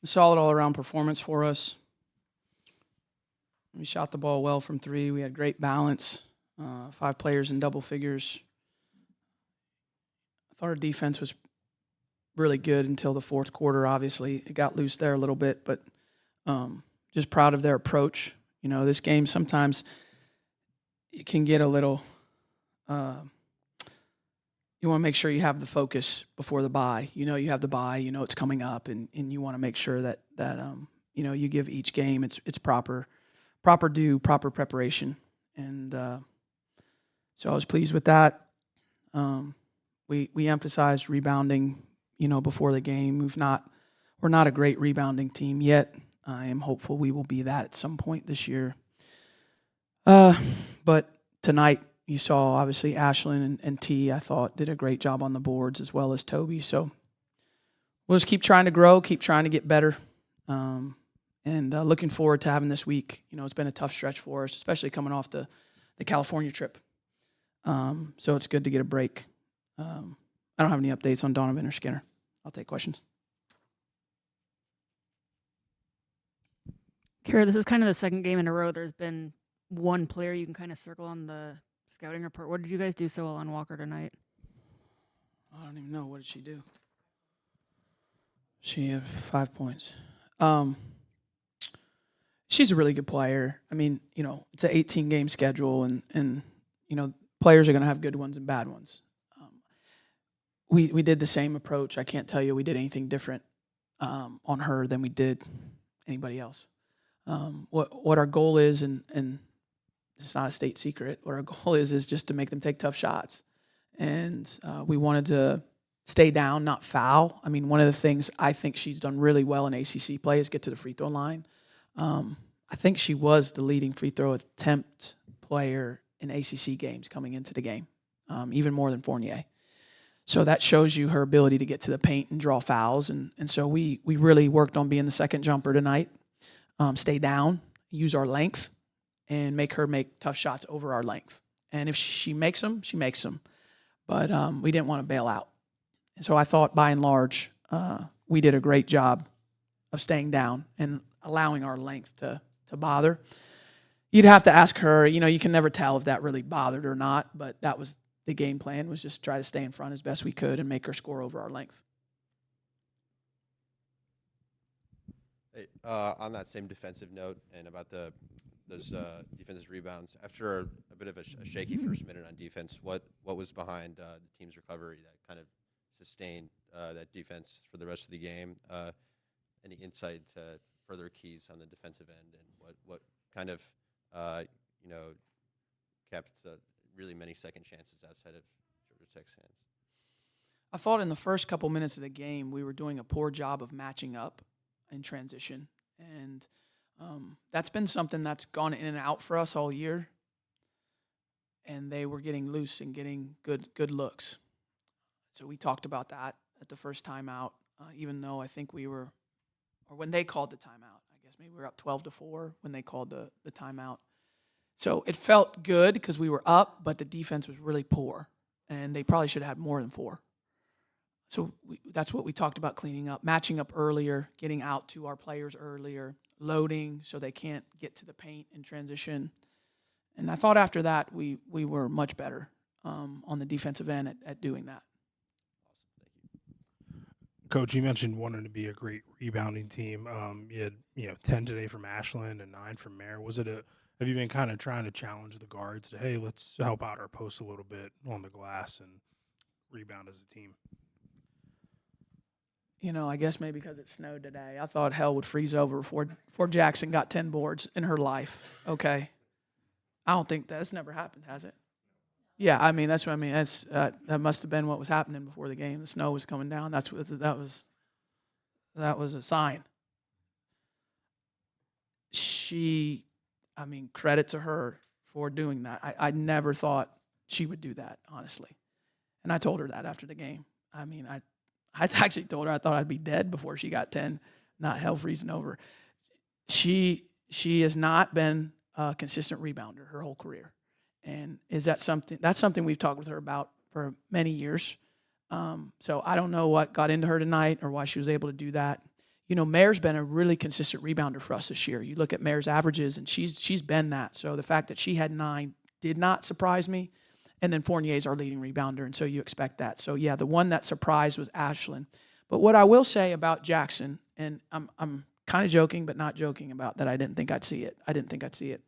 A solid all-around performance for us. We shot the ball well from three. We had great balance. 5 players in double figures. I thought our defense was really good until the fourth quarter. Obviously, it got loose there a little bit, but just proud of their approach. You know, this game sometimes it can get a little. You want to make sure you have the focus before the bye. You know, you have the bye. You know it's coming up, and you want to make sure that you know you give each game its proper due, proper preparation, and so I was pleased with that. We emphasized rebounding, you know, before the game. We're not a great rebounding team yet. I am hopeful we will be that at some point this year. But tonight you saw obviously Ashlin and T, I thought, did a great job on the boards as well as Toby. So we'll just keep trying to grow, keep trying to get better. And looking forward to having this week. You know, it's been a tough stretch for us, especially coming off the California trip. So it's good to get a break. I don't have any updates on Donovan or Skinner. I'll take questions. Kara, this is kind of the second game in a row. There's been one player you can kind of circle on the scouting report. What did you guys do so well on Walker tonight? I don't even know. What did she do? She had 5 points. She's a really good player. I mean, you know, it's an 18-game schedule, and you know, players are going to have good ones and bad ones. We did the same approach. I can't tell you we did anything different on her than we did anybody else. What our goal is, and it's not a state secret, what our goal is just to make them take tough shots. And we wanted to stay down, not foul. I mean, one of the things I think she's done really well in ACC play is get to the free throw line. I think she was the leading free throw attempt player in ACC games coming into the game, even more than Fournier. So that shows you her ability to get to the paint and draw fouls. And so we really worked on being the second jumper tonight, stay down, use our length, and make her make tough shots over our length. And if she makes them, she makes them. But we didn't want to bail out. And so I thought, by and large, we did a great job of staying down and allowing our length to bother. You'd have to ask her. You know, you can never tell if that really bothered or not, but that was the game plan, was just try to stay in front as best we could and make her score over our length. Hey, on that same defensive note and about those defensive rebounds, after a bit of a shaky first minute on defense, what was behind the team's recovery that kind of sustained that defense for the rest of the game? Any insight to further keys on the defensive end, and what kind of you know, kept really many second chances outside of Georgia Tech's hands? I thought in the first couple minutes of the game we were doing a poor job of matching up in transition, and that's been something that's gone in and out for us all year. And they were getting loose and getting good looks. So we talked about that at the first timeout, even though I think we were, or when they called the timeout, I guess maybe we were up 12-4 when they called the timeout. So it felt good because we were up, but the defense was really poor, and they probably should have had more than 4. So that's what we talked about, cleaning up, matching up earlier, getting out to our players earlier, loading so they can't get to the paint in transition. And I thought after that we were much better on the defensive end at doing that. Coach, you mentioned wanting to be a great rebounding team. You had 10 today from Ashlin and 9 from Mare. Have you been kind of trying to challenge the guards to, hey, let's help out our post a little bit on the glass and rebound as a team? You know, I guess maybe because it snowed today. I thought hell would freeze over before Jackson got 10 boards in her life. Okay. I don't think that's never happened, has it? Yeah, I mean, that's what I mean. That must have been what was happening before the game. The snow was coming down. That was a sign. Credit to her for doing that. I never thought she would do that, honestly. And I told her that after the game. I mean, I actually told her I thought I'd be dead before she got 10, not hell freezing over. She has not been a consistent rebounder her whole career. And that's something we've talked with her about for many years. So I don't know what got into her tonight or why she was able to do that. Mare's been a really consistent rebounder for us this year. You look at Mare's averages, and she's been that. So the fact that she had 9 did not surprise me. And then Fournier's our leading rebounder, and so you expect that. So, yeah, the one that surprised was Ashlin. But what I will say about Jackson, and I'm kind of joking but not joking about that I didn't think I'd see it. I didn't think I'd see it.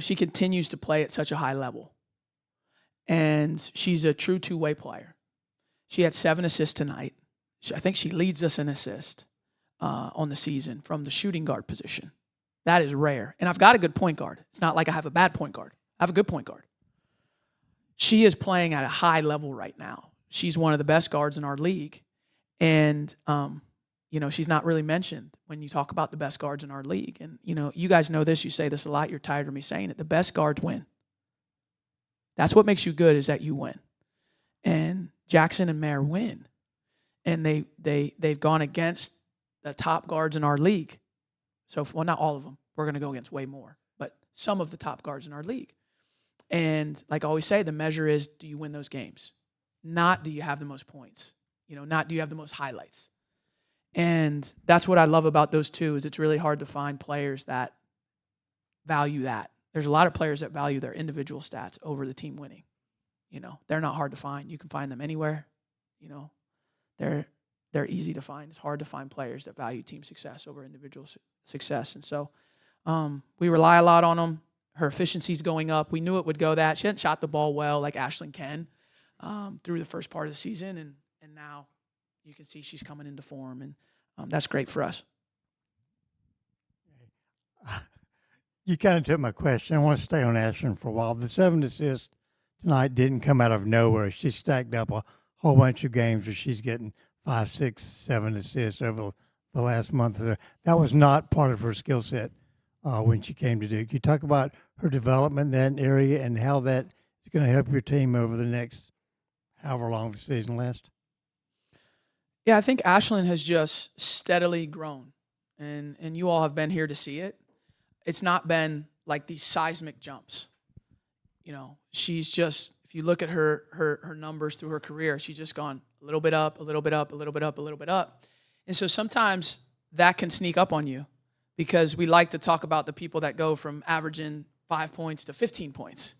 She continues to play at such a high level. And she's a true two-way player. She had 7 assists tonight. I think she leads us in assist on the season from the shooting guard position. That is rare. And I've got a good point guard. It's not like I have a bad point guard. I have a good point guard. She is playing at a high level right now. She's one of the best guards in our league. And, she's not really mentioned when you talk about the best guards in our league. And, you guys know this. You say this a lot. You're tired of me saying it. The best guards win. That's what makes you good, is that you win. And Jackson and Mare win. And they've gone against the top guards in our league. So, well, not all of them. We're going to go against way more. But some of the top guards in our league. And like I always say, the measure is, do you win those games? Not do you have the most points. Not do you have the most highlights. And that's what I love about those two, is it's really hard to find players that value that. There's a lot of players that value their individual stats over the team winning. They're not hard to find. You can find them anywhere. They're easy to find. It's hard to find players that value team success over individual success. And so we rely a lot on them. Her efficiency's going up. We knew it would go that. She hadn't shot the ball well like Ashlin can through the first part of the season, and now you can see she's coming into form, and that's great for us. You kind of took my question. I want to stay on Ashlin for a while. The 7 assists tonight didn't come out of nowhere. She stacked up a whole bunch of games where she's getting 5, 6, 7 assists over the last month. That was not part of her skill set when she came to Duke. You talk about her development in that area and how that is going to help your team over the next however long the season lasts. Yeah, I think Ashlin has just steadily grown, and you all have been here to see it. It's not been like these seismic jumps. She's just, if you look at her numbers through her career, she's just gone a little bit up, a little bit up, a little bit up, a little bit up. And so sometimes that can sneak up on you, because we like to talk about the people that go from averaging 5 points to 15 points,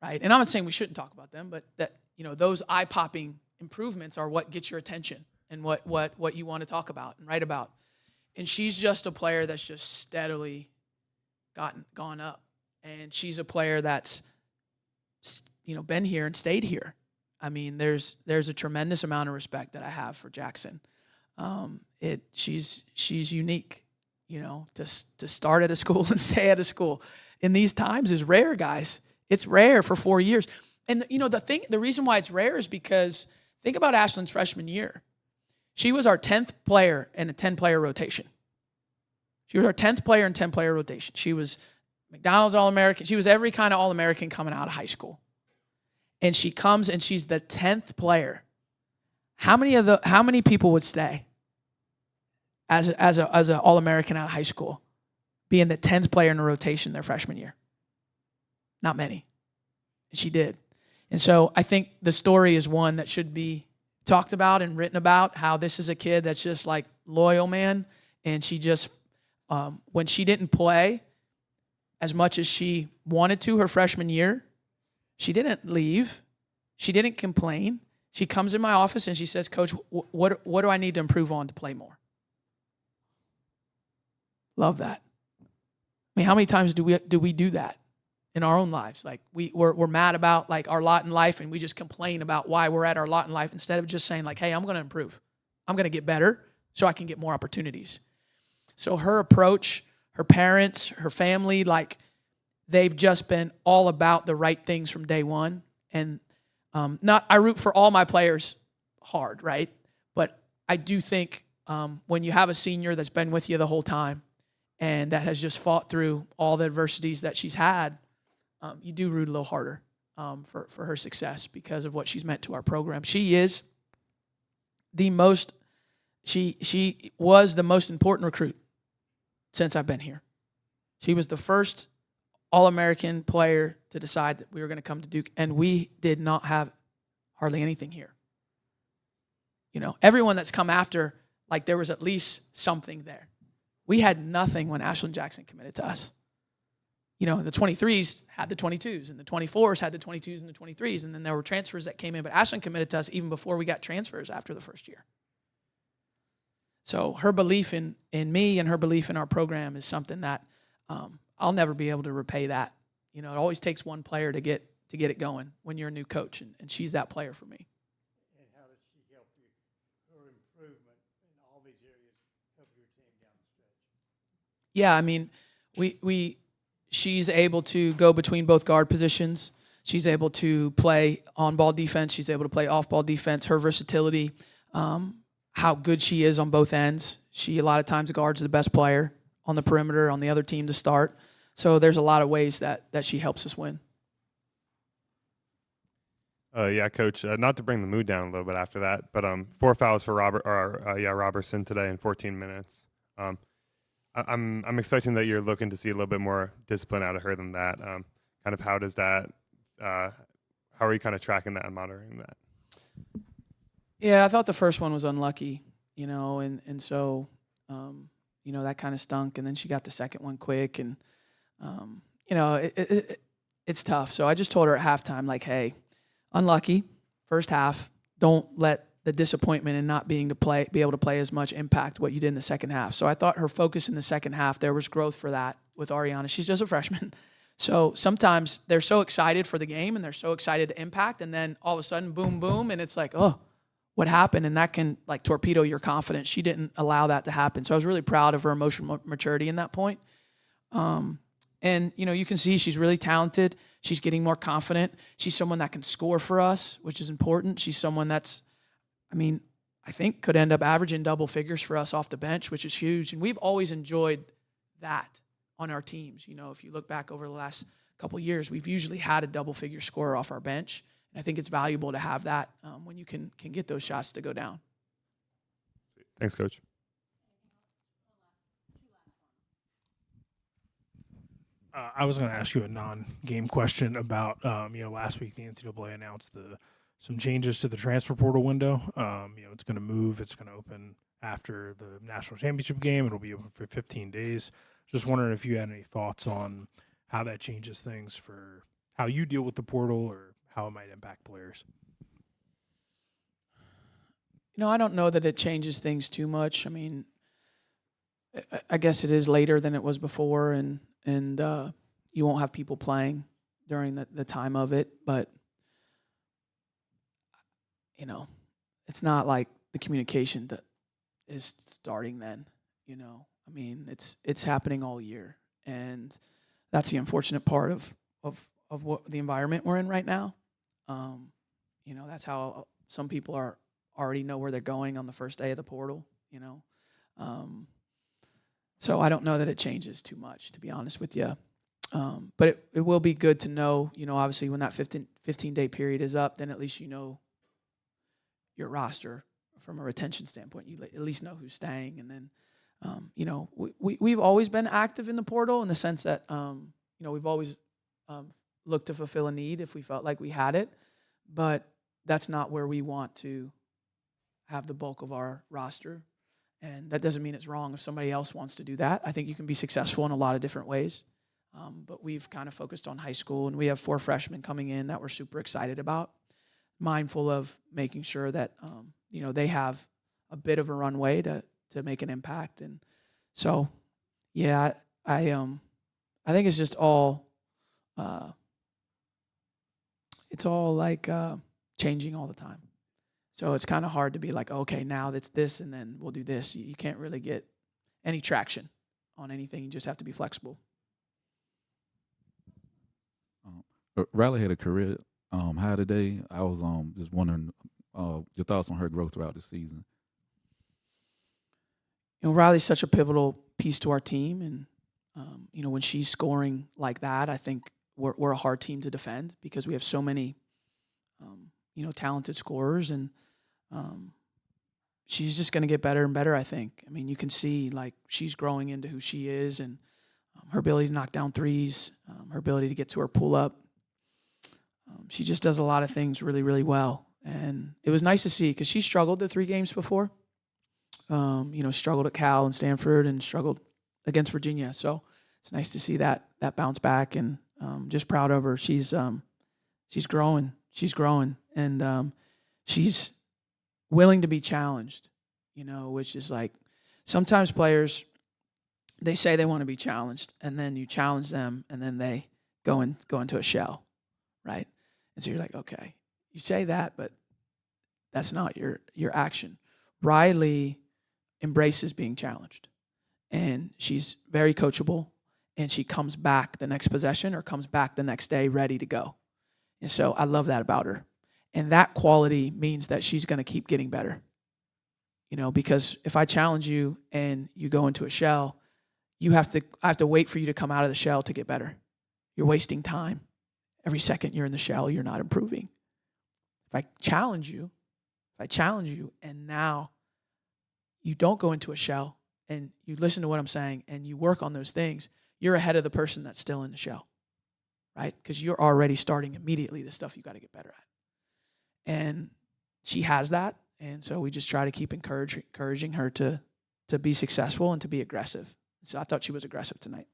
right? And I'm not saying we shouldn't talk about them, but that, those eye-popping improvements are what gets your attention and what you want to talk about and write about. And she's just a player that's just steadily gone up. And she's a player that's, been here and stayed here. I mean, there's a tremendous amount of respect that I have for Jackson. She's unique, to start at a school and stay at a school in these times is rare, guys. It's rare for 4 years. And the reason why it's rare is because think about Ashlin's freshman year. She was our 10th player in a 10-player rotation. She was our 10th player in 10-player rotation. She was McDonald's All-American. She was every kind of All-American coming out of high school. And she comes and she's the 10th player. How many people would stay as an All-American out of high school, being the 10th player in a rotation their freshman year? Not many. And she did. And so I think the story is one that should be talked about and written about, how this is a kid that's just like loyal, man. And she just, when she didn't play as much as she wanted to her freshman year, she didn't leave. She didn't complain. She comes in my office and she says, Coach, what do I need to improve on to play more? Love that. I mean, how many times do we do that in our own lives? Like we're mad about like our lot in life, and we just complain about why we're at our lot in life instead of just saying like, hey, I'm going to improve. I'm going to get better so I can get more opportunities. So her approach, her parents, her family, like they've just been all about the right things from day one. And I root for all my players hard, right? But I do think when you have a senior that's been with you the whole time and that has just fought through all the adversities that she's had, you do root a little harder for her success because of what she's meant to our program. She is she was the most important recruit since I've been here. She was the first All-American player to decide that we were going to come to Duke, and we did not have hardly anything here. Everyone that's come after like there was at least something there. We had nothing when Ashlin Jackson committed to us. The 23s had the 22s, and the 24s had the 22s and the 23s, and then there were transfers that came in. But Ashlin committed to us even before we got transfers after the first year. So her belief in me and her belief in our program is something that I'll never be able to repay that. It always takes one player to get it going when you're a new coach, and she's that player for me. And how does she help you? Her improvement in all these areas help your team down the stretch? Yeah, I mean, she's able to go between both guard positions. She's able to play on-ball defense. She's able to play off-ball defense. Her versatility, how good she is on both ends. She, a lot of times, guards the best player on the perimeter on the other team to start. So there's a lot of ways that she helps us win. Yeah, Coach. Not to bring the mood down a little bit after that, but 4 fouls for Robertson today in 14 minutes. I'm expecting that you're looking to see a little bit more discipline out of her than that. Kind of how does that? How are you kind of tracking that and monitoring that? Yeah, I thought the first one was unlucky, and so that kind of stunk. And then she got the second one quick, and it's tough. So I just told her at halftime, like, hey, unlucky first half. Don't let the disappointment in not being be able to play as much impact what you did in the second half. So I thought her focus in the second half, there was growth for that with Ariana. She's just a freshman. So sometimes they're so excited for the game and they're so excited to impact, and then all of a sudden, boom, boom, and it's like, oh, what happened? And that can like torpedo your confidence. She didn't allow that to happen. So I was really proud of her emotional maturity in that point. And, you can see she's really talented. She's getting more confident. She's someone that can score for us, which is important. She's someone that's, I think could end up averaging double figures for us off the bench, which is huge. And we've always enjoyed that on our teams. If you look back over the last couple of years, we've usually had a double-figure scorer off our bench. And I think it's valuable to have that when you can get those shots to go down. Thanks, Coach. I was going to ask you a non-game question about, last week the NCAA announced some changes to the transfer portal window. It's going to move. It's going to open after the national championship game. It'll be open for 15 days. Just wondering if you had any thoughts on how that changes things for how you deal with the portal or how it might impact players. I don't know that it changes things too much. I guess it is later than it was before, and you won't have people playing during the time of it. But, it's not like the communication that is starting then, it's happening all year. And that's the unfortunate part of what the environment we're in right now. That's how some people already know where they're going on the first day of the portal, So I don't know that it changes too much, to be honest with you. But it will be good to know, obviously when that 15-day period is up, then at least your roster from a retention standpoint. You at least know who's staying. And then, we've always been active in the portal in the sense that, we've always looked to fulfill a need if we felt like we had it. But that's not where we want to have the bulk of our roster. And that doesn't mean it's wrong if somebody else wants to do that. I think you can be successful in a lot of different ways. But we've kind of focused on high school, and we have 4 freshmen coming in that we're super excited about, mindful of making sure that, they have a bit of a runway to make an impact. And so, yeah, I think it's just all, it's all like changing all the time. So it's kind of hard to be like, okay, now it's this, and then we'll do this. You can't really get any traction on anything. You just have to be flexible. Riley had a career high today. I was just wondering your thoughts on her growth throughout the season. Riley's such a pivotal piece to our team, and when she's scoring like that, I think we're a hard team to defend because we have so many talented scorers, and she's just going to get better and better, I think. You can see like she's growing into who she is, and her ability to knock down threes, her ability to get to her pull-up. She just does a lot of things really, really well. And it was nice to see because she struggled the 3 games before. Struggled at Cal and Stanford and struggled against Virginia. So it's nice to see that bounce back, and just proud of her. She's growing. She's growing, and she's willing to be challenged, which is like sometimes players, they say they want to be challenged, and then you challenge them, and then they go into a shell, right? And so you're like, okay, you say that, but that's not your action. Riley embraces being challenged, and she's very coachable, and she comes back the next possession or comes back the next day ready to go. And so I love that about her. And that quality means that she's going to keep getting better. Because if I challenge you and you go into a shell, I have to wait for you to come out of the shell to get better. You're wasting time. Every second you're in the shell, you're not improving. If I challenge you, and now you don't go into a shell and you listen to what I'm saying and you work on those things, you're ahead of the person that's still in the shell, right? Because you're already starting immediately the stuff you got to get better at. And she has that, and so we just try to keep encouraging her to be successful and to be aggressive. So I thought she was aggressive tonight.